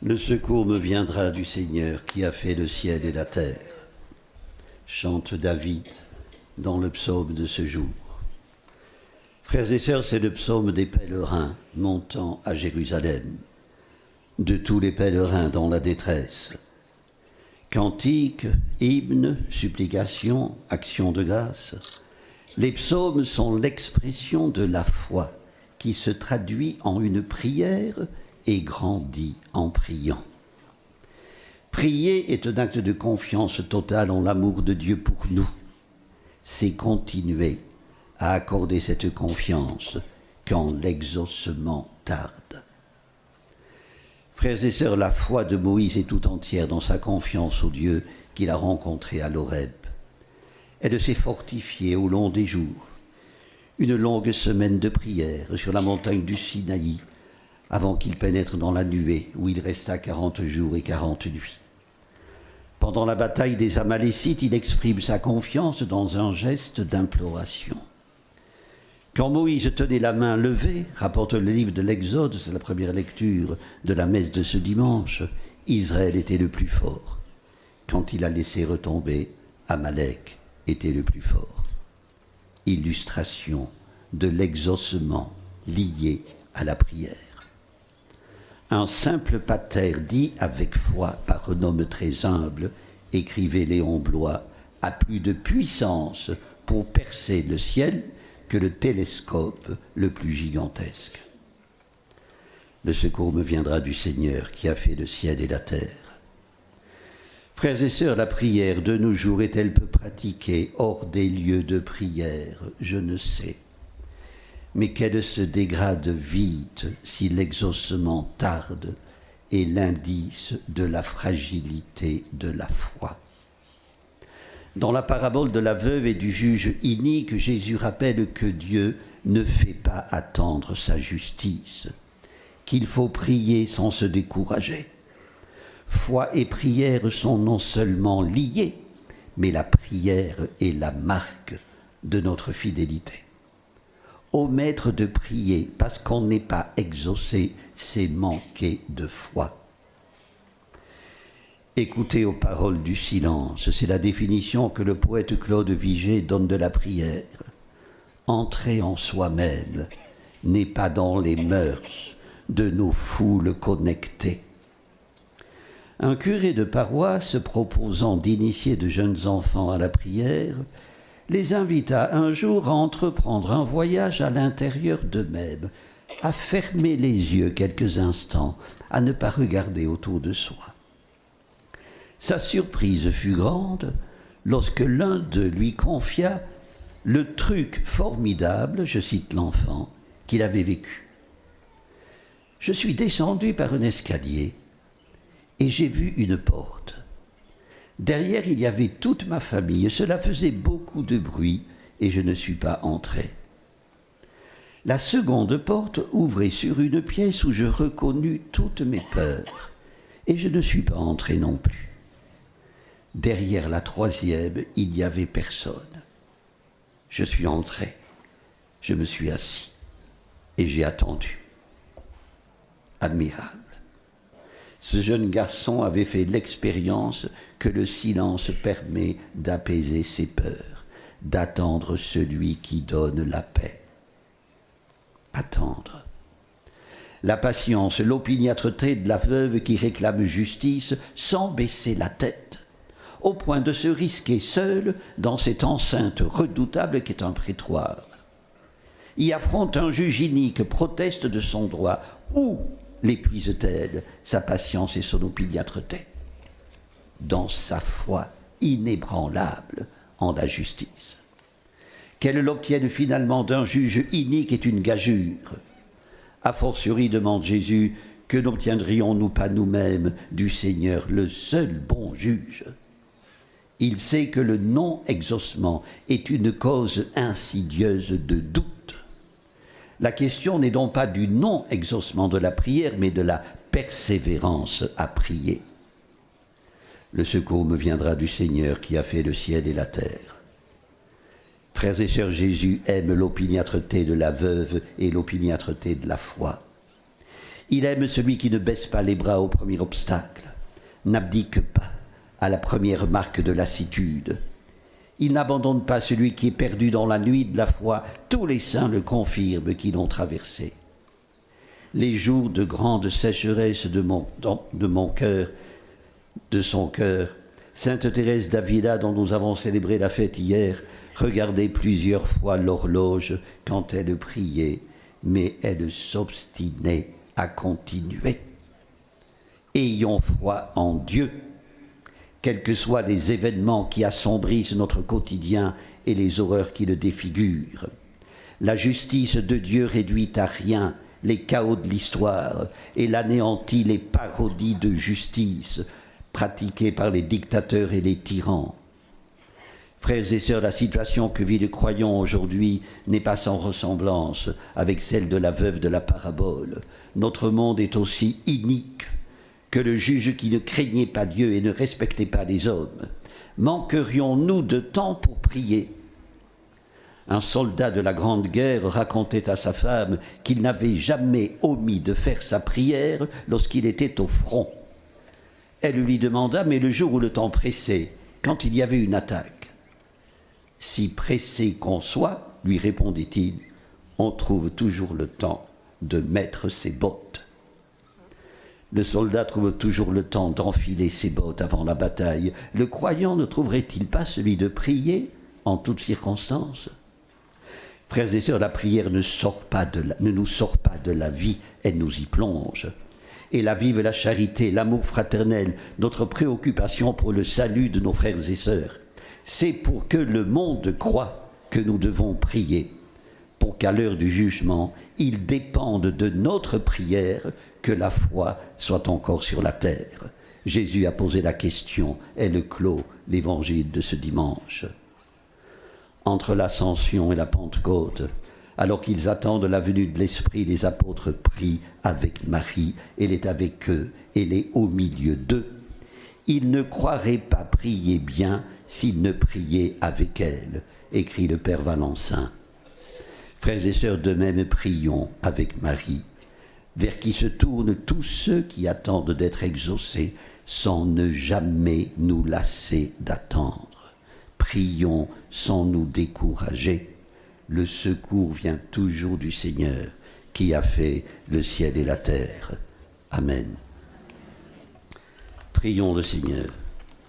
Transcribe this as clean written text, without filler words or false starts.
Le secours me viendra du Seigneur qui a fait le ciel et la terre. Chante David dans le psaume de ce jour. Frères et sœurs, c'est le psaume des pèlerins montant à Jérusalem, de tous les pèlerins dans la détresse. Cantiques, hymnes, supplications, actions de grâce. Les psaumes sont l'expression de la foi qui se traduit en une prière et grandit en priant. Prier est un acte de confiance totale en l'amour de Dieu pour nous. C'est continuer à accorder cette confiance quand l'exaucement tarde. Frères et sœurs, la foi de Moïse est tout entière dans sa confiance au Dieu qu'il a rencontré à l'Horeb. Elle s'est fortifiée au long des jours. Une longue semaine de prière sur la montagne du Sinaï, avant qu'il pénètre dans la nuée, où il resta 40 jours et 40 nuits. Pendant la bataille des Amalécites, il exprime sa confiance dans un geste d'imploration. Quand Moïse tenait la main levée, rapporte le livre de l'Exode, c'est la première lecture de la messe de ce dimanche, Israël était le plus fort. Quand il a laissé retomber, Amalek était le plus fort. Illustration de l'exaucement lié à la prière. Un simple pater dit avec foi par un homme très humble, écrivait Léon Bloy, a plus de puissance pour percer le ciel que le télescope le plus gigantesque. Le secours me viendra du Seigneur qui a fait le ciel et la terre. Frères et sœurs, la prière de nos jours est-elle peu pratiquée hors des lieux de prière? Je ne sais. Mais qu'elle se dégrade vite si l'exaucement tarde est l'indice de la fragilité de la foi. Dans la parabole de la veuve et du juge inique, Jésus rappelle que Dieu ne fait pas attendre sa justice, qu'il faut prier sans se décourager. Foi et prière sont non seulement liées, mais la prière est la marque de notre fidélité. Omettre de prier parce qu'on n'est pas exaucé, c'est manquer de foi. Écoutez aux paroles du silence, c'est la définition que le poète Claude Vigée donne de la prière. Entrer en soi-même n'est pas dans les mœurs de nos foules connectées. Un curé de paroisse proposant d'initier de jeunes enfants à la prière les invita un jour à entreprendre un voyage à l'intérieur d'eux-mêmes, à fermer les yeux quelques instants, à ne pas regarder autour de soi. Sa surprise fut grande lorsque l'un d'eux lui confia le truc formidable, je cite l'enfant, qu'il avait vécu. Je suis descendu par un escalier et j'ai vu une porte. Derrière, il y avait toute ma famille. Cela faisait beaucoup de bruit et je ne suis pas entré. La seconde porte ouvrait sur une pièce où je reconnus toutes mes peurs et je ne suis pas entré non plus. Derrière la troisième, il n'y avait personne. Je suis entré, je me suis assis et j'ai attendu. Admirable. Ce jeune garçon avait fait l'expérience que le silence permet d'apaiser ses peurs, d'attendre celui qui donne la paix. Attendre. La patience, l'opiniâtreté de la veuve qui réclame justice sans baisser la tête, au point de se risquer seule dans cette enceinte redoutable qu'est un prétoire. Y affronte un juge inique, proteste de son droit. Où l'épuise-t-elle, sa patience et son opiniâtreté? Dans sa foi inébranlable en la justice. Qu'elle l'obtienne finalement d'un juge inique est une gageure. A fortiori, demande Jésus, que n'obtiendrions-nous pas nous-mêmes du Seigneur, le seul bon juge? Il sait que le non-exaucement est une cause insidieuse de doute. La question n'est donc pas du non-exaucement de la prière, mais de la persévérance à prier. Le secours me viendra du Seigneur qui a fait le ciel et la terre. Frères et sœurs, Jésus aime l'opiniâtreté de la veuve et l'opiniâtreté de la foi. Il aime celui qui ne baisse pas les bras au premier obstacle, n'abdique pas à la première marque de lassitude. Il n'abandonne pas celui qui est perdu dans la nuit de la foi. Tous les saints le confirment qui l'ont traversé. Les jours de grande sécheresse de mon cœur, de son cœur, Sainte Thérèse d'Avila, dont nous avons célébré la fête hier, regardait plusieurs fois l'horloge quand elle priait, mais elle s'obstinait à continuer. Ayons foi en Dieu, quels que soient les événements qui assombrissent notre quotidien et les horreurs qui le défigurent. La justice de Dieu réduit à rien les chaos de l'histoire et l'anéantit les parodies de justice pratiquées par les dictateurs et les tyrans. Frères et sœurs, la situation que vit le croyant aujourd'hui n'est pas sans ressemblance avec celle de la veuve de la parabole. Notre monde est aussi inique que le juge qui ne craignait pas Dieu et ne respectait pas les hommes. Manquerions-nous de temps pour prier ? Un soldat de la Grande Guerre racontait à sa femme qu'il n'avait jamais omis de faire sa prière lorsqu'il était au front. Elle lui demanda, mais le jour où le temps pressait, quand il y avait une attaque, si pressé qu'on soit, lui répondit-il, on trouve toujours le temps de mettre ses bottes. Le soldat trouve toujours le temps d'enfiler ses bottes avant la bataille. Le croyant ne trouverait-il pas celui de prier en toutes circonstances ? Frères et sœurs, la prière ne nous sort pas de la vie, elle nous y plonge. Et la vive la charité, l'amour fraternel, notre préoccupation pour le salut de nos frères et sœurs, c'est pour que le monde croie que nous devons prier, pour qu'à l'heure du jugement, il dépende de notre prière que la foi soit encore sur la terre. Jésus a posé la question, elle clôt l'évangile de ce dimanche. Entre l'Ascension et la Pentecôte, alors qu'ils attendent la venue de l'Esprit, les apôtres prient avec Marie, elle est avec eux, elle est au milieu d'eux. Ils ne croiraient pas prier bien s'ils ne priaient avec elle, écrit le Père Valentin. Frères et sœurs, de même prions avec Marie, vers qui se tournent tous ceux qui attendent d'être exaucés, sans ne jamais nous lasser d'attendre. Prions sans nous décourager. Le secours vient toujours du Seigneur, qui a fait le ciel et la terre. Amen. Prions le Seigneur.